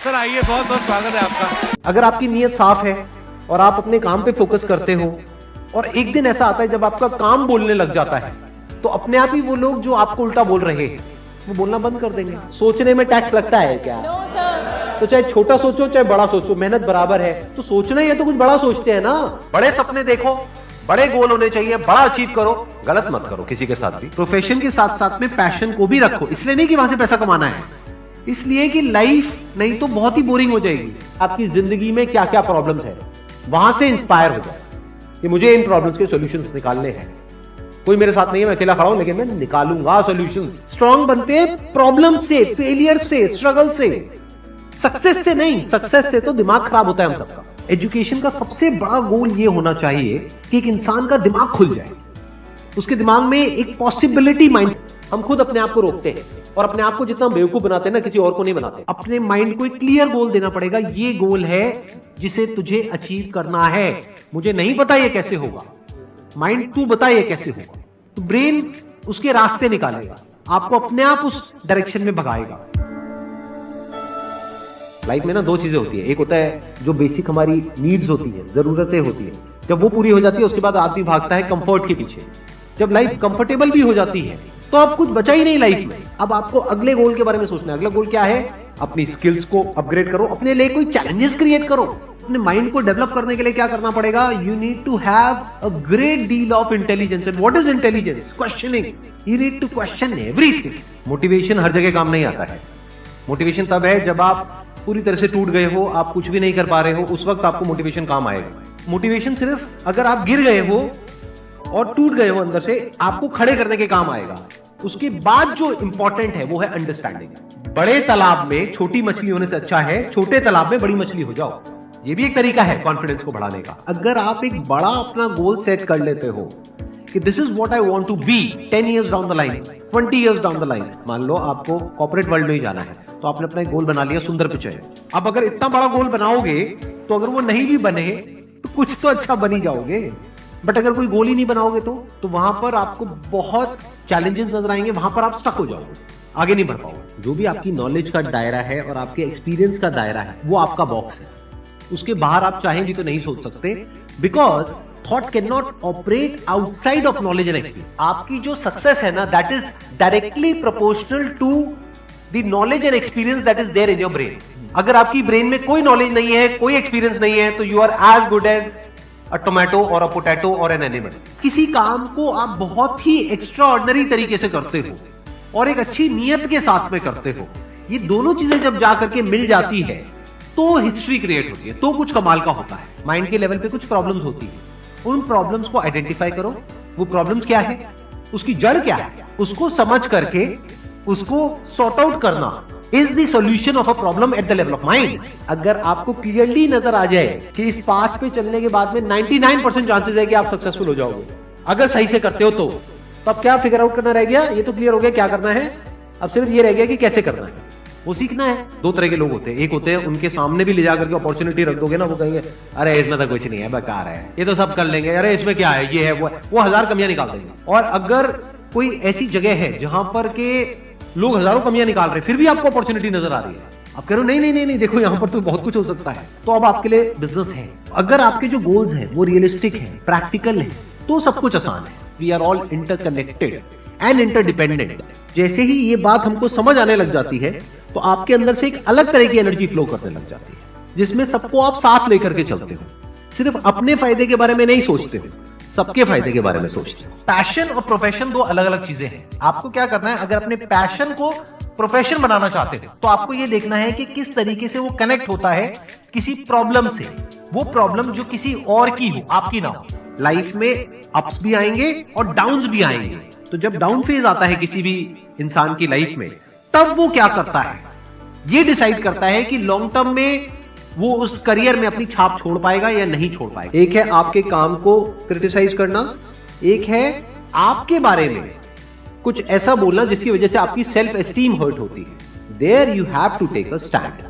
Sir आइए, बहुत बहुत स्वागत है आपका। अगर आपकी नीयत साफ है और आप अपने काम पे फोकस करते हो और एक दिन ऐसा आता है जब आपका काम बोलने लग जाता है, तो अपने आप ही वो लोग जो आपको उल्टा बोल रहे हैं वो बोलना बंद कर देंगे। सोचने में टैक्स लगता है क्या? No sir. तो चाहे छोटा सोचो चाहे बड़ा सोचो, मेहनत बराबर है। तो सोचना ही है तो कुछ बड़ा सोचते हैं ना। बड़े सपने देखो, बड़े गोल होने चाहिए, बड़ा अचीव करो, गलत मत करो किसी के साथ भी। प्रोफेशन के साथ साथ में पैशन को भी रखो, इसलिए नहीं कि वहां से पैसा कमाना है, इसलिए कि लाइफ नहीं तो बहुत ही बोरिंग हो जाएगी। आपकी जिंदगी में क्या क्या प्रॉब्लम्स है वहां से इंस्पायर हो जाए कि मुझे इन प्रॉब्लम्स के सॉल्यूशंस निकालने हैं। कोई मेरे साथ नहीं है, मैं अकेला खड़ा हूं, लेकिन मैं निकालूंगा सॉल्यूशन। स्ट्रांग बनते हैं प्रॉब्लम से, फेलियर से, स्ट्रगल से, सक्सेस से नहीं। सक्सेस से तो दिमाग खराब होता है हम सबका। एजुकेशन का सबसे बड़ा गोल ये होना चाहिए कि एक इंसान का दिमाग खुल जाए, उसके दिमाग में एक पॉसिबिलिटी माइंड। हम खुद अपने आप को रोकते हैं और अपने आप को जितना बेवकूफ बनाते हैं ना, किसी और को नहीं बनाते। अपने माइंड को एक क्लियर गोल देना पड़ेगा। ये गोल है जिसे तुझे अचीव करना है। मुझे नहीं पता ये कैसे होगा, माइंड तू बता ये कैसे होगा। तो ब्रेन उसके रास्ते निकालेगा, आपको अपने आप उस डायरेक्शन में भगाएगा। लाइफ में ना दो चीजें होती है, एक होता है जो बेसिक हमारी नीड्स होती है, जरूरतें होती है। जब वो पूरी हो जाती है उसके बाद आदमी भागता है कंफर्ट के पीछे। जब लाइफ कंफर्टेबल भी हो जाती है तो अब कुछ बचा ही नहीं लाइफ में। अब आपको अगले गोल के बारे में सोचना है। अगला गोल क्या है? अपनी स्किल्स को अपग्रेड करो, अपने लिए कोई चैलेंजेस क्रिएट करो। अपने माइंड को डेवलप करने के लिए क्या करना पड़ेगा? You need to have a great deal of intelligence. And what is intelligence? Questioning. You need to question everything. Motivation हर जगह काम नहीं आता है। मोटिवेशन तब है जब आप पूरी तरह से टूट गए हो, आप कुछ भी नहीं कर पा रहे हो, उस वक्त आपको मोटिवेशन काम आएगा। मोटिवेशन सिर्फ अगर आप गिर गए हो और टूट गए हो अंदर से, आपको खड़े करने के काम आएगा। उसके बाद जो इंपॉर्टेंट है वो है अंडरस्टैंडिंग। बड़े तालाब में छोटी मछली होने से अच्छा है छोटे तालाब में बड़ी मछली हो जाओ। ये भी एक तरीका है कॉन्फिडेंस को बढ़ाने का। अगर आप एक बड़ा अपना गोल सेट कर लेते हो कि this is what I want to be 10 years down the line, 20 years down the line. मान लो आपको कॉर्पोरेट वर्ल्ड में ही जाना है, तो आपने अपना एक गोल बना लिया सुंदर पिचाई। अब अगर इतना बड़ा गोल बनाओगे तो अगर वो नहीं भी बने तो कुछ तो अच्छा बन ही जाओगे। बट अगर कोई गोल ही नहीं बनाओगे तो वहां पर आपको बहुत चैलेंजेस नजर आएंगे, वहां पर आप स्टक हो जाओगे, आगे नहीं बढ़ पाओगे। जो भी आपकी नॉलेज का दायरा है और आपके एक्सपीरियंस का दायरा है वो आपका बॉक्स है। उसके बाहर आप चाहेंगे तो नहीं सोच सकते, because thought can not operate outside of knowledge and experience. आपकी जो सक्सेस है ना, that is directly proportional to the knowledge and experience that is there in your brain. अगर आपकी ब्रेन में कोई नॉलेज नहीं है, कोई एक्सपीरियंस नहीं है, तो you are as good as a tomato और अ पोटैटो और एन एनिमल। किसी काम को आप बहुत ही एक्स्ट्रा ऑर्डिनरी तरीके से करते हो और एक अच्छी नीयत के साथ में करते हो, ये दोनों चीजें जब जाकर के मिल जाती है तो हिस्ट्री क्रिएट होती है, तो कुछ कमाल का होता है। माइंड के लेवल पे कुछ प्रॉब्लम्स होती है, उन प्रॉब्लम्स को आइडेंटिफाई करो। वो प्रॉब्लम्स क्या है, उसकी जड़ क्या है, उसको समझ करके उसको सॉर्ट आउट करना is the solution of a problem at the level of mind. अगर आपको क्लियरली नजर आ जाए कि इस पाथ पे चलने के बाद में 99% चांसेस है कि आप सक्सेसफुल हो जाओगे अगर सही से करते हो, तो अब क्या फिगर आउट करना रह गया? ये तो क्लियर हो गया क्या करना है, अब सिर्फ ये रह गया कि कैसे करना है, वो सीखना है। दो तरह के लोग होते हैं, एक होते हैं उनके सामने भी ले जाकर के अपॉर्चुनिटी रख दोगे ना, वो कहेंगे अरे इसमें तो कुछ नहीं है, बेकार है, ये तो सब कर लेंगे, अरे इसमें क्या है, ये है वो 1000 कमियां निकाल देंगे। और अगर कोई ऐसी जगह है जहां पर के लोग हजारों कमियां निकाल रहे, फिर भी आपको अपॉर्चुनिटी नजर आ रही है, आप कह रहे हो नहीं देखो यहां पर तो बहुत कुछ हो सकता है, तो अब आपके लिए बिजनेस है। अगर आपके जो गोल्स हैं वो रियलिस्टिक है, प्रैक्टिकल है, तो सब कुछ आसान है। We are all interconnected and interdependent. जैसे ही ये बात हमको समझ आने लग जाती है तो आपके अंदर से एक अलग तरह की एनर्जी फ्लो करने लग जाती है, जिसमें सबको आप साथ लेकर के चलते हो। सिर्फ अपने फायदे के बारे में नहीं सोचते हो, सबके फायदे के बारे में सोचते हो। पैशन और प्रोफेशन दो अलग अलग चीजें हैं। आपको क्या करना है, अगर अपने पैशन को प्रोफेशन बनाना चाहते हो तो आपको यह देखना है कि किस तरीके से वो कनेक्ट होता है किसी प्रॉब्लम से, वो प्रॉब्लम जो किसी और की हो, आपकी ना हो। लाइफ में अप्स भी आएंगे और डाउन्स भी आएंगे, तो जब डाउन फेज आता है किसी भी इंसान की लाइफ में, तब वो क्या करता है, ये डिसाइड करता है कि लॉन्ग टर्म में वो उस करियर में अपनी छाप छोड़ पाएगा या नहीं छोड़ पाएगा। एक है आपके काम को क्रिटिसाइज करना, एक है आपके बारे में कुछ ऐसा बोलना जिसकी वजह से आपकी सेल्फ एस्टीम हर्ट होती है। There you have to take a stand.